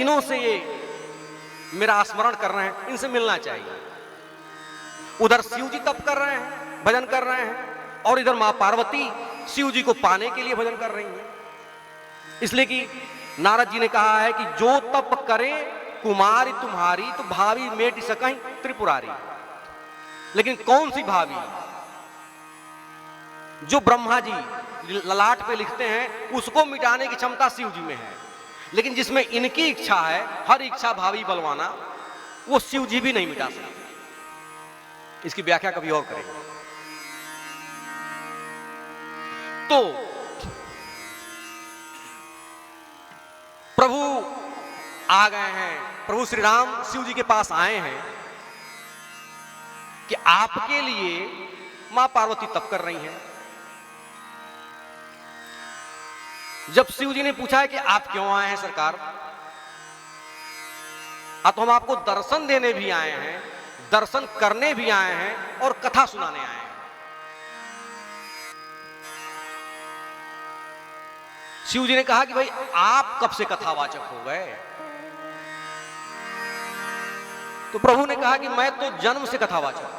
दिनों से ये मेरा स्मरण कर रहे हैं, इनसे मिलना चाहिए। उधर शिव जी तप कर रहे हैं, भजन कर रहे हैं, और इधर मां पार्वती शिव जी को पाने के लिए भजन कर रही हैं। इसलिए कि नारद जी ने कहा है कि जो तप करे कुमारी तुम्हारी, तो भावी मेट सकहीं त्रिपुरारी। लेकिन कौन सी भावी? जो ब्रह्मा जी ललाट पे लिखते हैं उसको मिटाने की क्षमता शिव जी में है, लेकिन जिसमें इनकी इच्छा है, हर इच्छा भावी बलवाना, वो शिव जी भी नहीं मिटा सकते। इसकी व्याख्या कभी और करेंगे। तो प्रभु आ गए हैं, प्रभु श्री राम शिव जी के पास आए हैं कि आपके लिए मां पार्वती तप कर रही हैं। जब शिव जी ने पूछा है कि आप क्यों आए हैं सरकार, तो हम आपको दर्शन देने भी आए हैं, दर्शन करने भी आए हैं और कथा सुनाने आए हैं। शिव जी ने कहा कि भाई आप कब से कथावाचक हो गए? तो प्रभु ने कहा कि मैं तो जन्म से कथावाचक।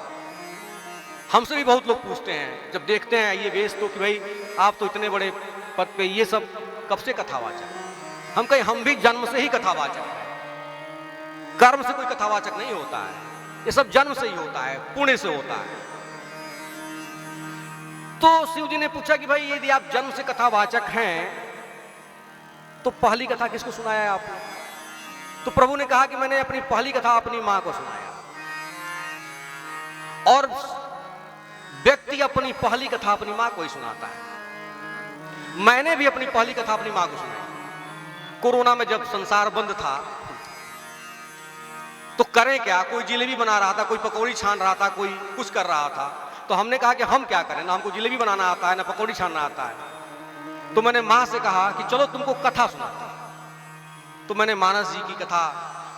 हमसे भी बहुत लोग पूछते हैं जब देखते हैं ये वेश, तो कि भाई आप तो इतने बड़े पद पे, ये सब कब से कथावाचक? हम कहें हम भी जन्म से ही कथावाचक हैं। कर्म से कोई कथावाचक नहीं होता है, ये सब जन्म से ही होता है, पुण्य से होता है। तो शिव जी ने पूछा कि भाई यदि आप जन्म से कथावाचक हैं तो पहली कथा किसको सुनाया है आपने? तो प्रभु ने कहा कि मैंने अपनी पहली कथा अपनी मां को सुनाया। और व्यक्ति अपनी पहली कथा अपनी मां को ही सुनाता है। मैंने भी अपनी पहली कथा अपनी मां को सुनाई। कोरोना में जब संसार बंद था तो करें क्या? कोई जिलेबी बना रहा था, कोई पकौड़ी छान रहा था, कोई कुछ कर रहा था। तो हमने कहा कि हम क्या करें, ना हमको जिलेबी बनाना आता है, ना पकौड़ी छानना आता है। तो मैंने मां से कहा कि चलो तुमको कथा सुनाते हैं। तो मैंने मानस जी की कथा,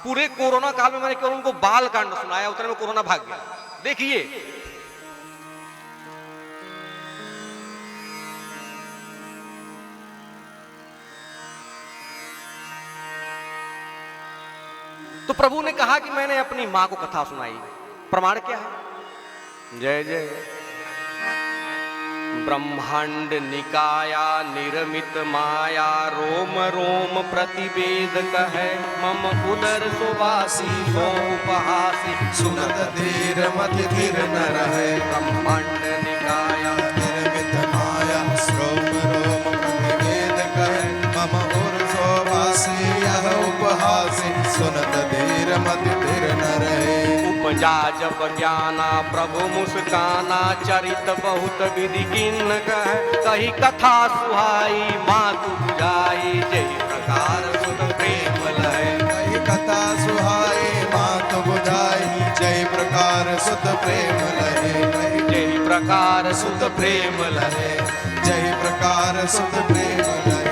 पूरे कोरोना काल में मैंने केवल उनको बाल कांड सुनाया, उतने में कोरोना भाग गया। देखिए तो प्रभु ने कहा कि मैंने अपनी मां को कथा सुनाई। प्रमाण क्या है? जय जय ब्रह्मांड निकाया निर्मित माया, रोम रोम प्रतिवेद कहे मम उदर सुवासी सो उपहासी, सुनत धीर मति धीर न रहे। ब्रह्मांड निकाया निर्मित माया, रोम रोम प्रतिवेद कहे मम उर सोवासी यह उपहासी, सुनत धीर मति धीर न रहे। उपजा जब ज्ञाना प्रभु मुस्काना, चरित बहुत विधि किन्न कह, कही कथा सुहाई मातु बुझाई, जय प्रकार सुत प्रेम लहै। कही कथा सुहाई मात बुझाई, जय प्रकार सुत प्रेम लहे। जय प्रकार सुत प्रेम लहे, जय प्रकार सुत प्रेम लहे।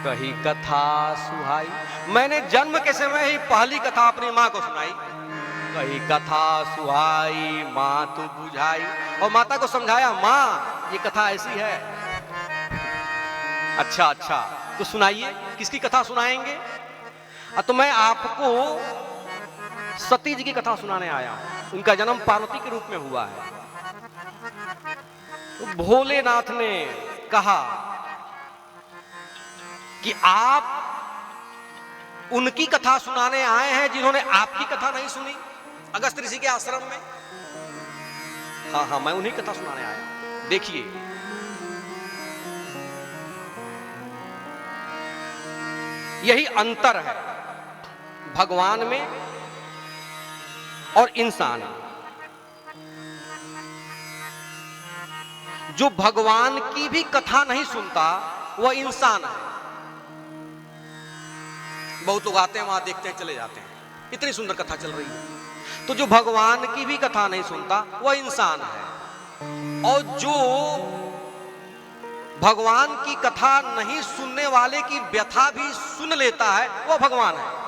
कही कथा सुहाई, मैंने जन्म के समय ही पहली कथा अपनी मां को सुनाई। कही कथा सुहाई मातु बुझाई, और माता को समझाया मां ये कथा ऐसी है। अच्छा अच्छा, तो सुनाइए, किसकी कथा सुनाएंगे? तो मैं आपको सती जी की कथा सुनाने आया हूं। उनका जन्म पार्वती के रूप में हुआ है। तो भोलेनाथ ने कहा कि आप उनकी कथा सुनाने आए हैं जिन्होंने आपकी कथा नहीं सुनी अगस्त्य ऋषि के आश्रम में। हाँ हाँ, मैं उन्हीं कथा सुनाने आया। देखिए यही अंतर है भगवान में और इंसान में। जो भगवान की भी कथा नहीं सुनता वह इंसान है। बहुत लोग आते हैं वहां, देखते हैं, चले जाते हैं, इतनी सुंदर कथा चल रही है। तो जो भगवान की भी कथा नहीं सुनता वह इंसान है, और जो भगवान की कथा नहीं सुनने वाले की व्यथा भी सुन लेता है वह भगवान है।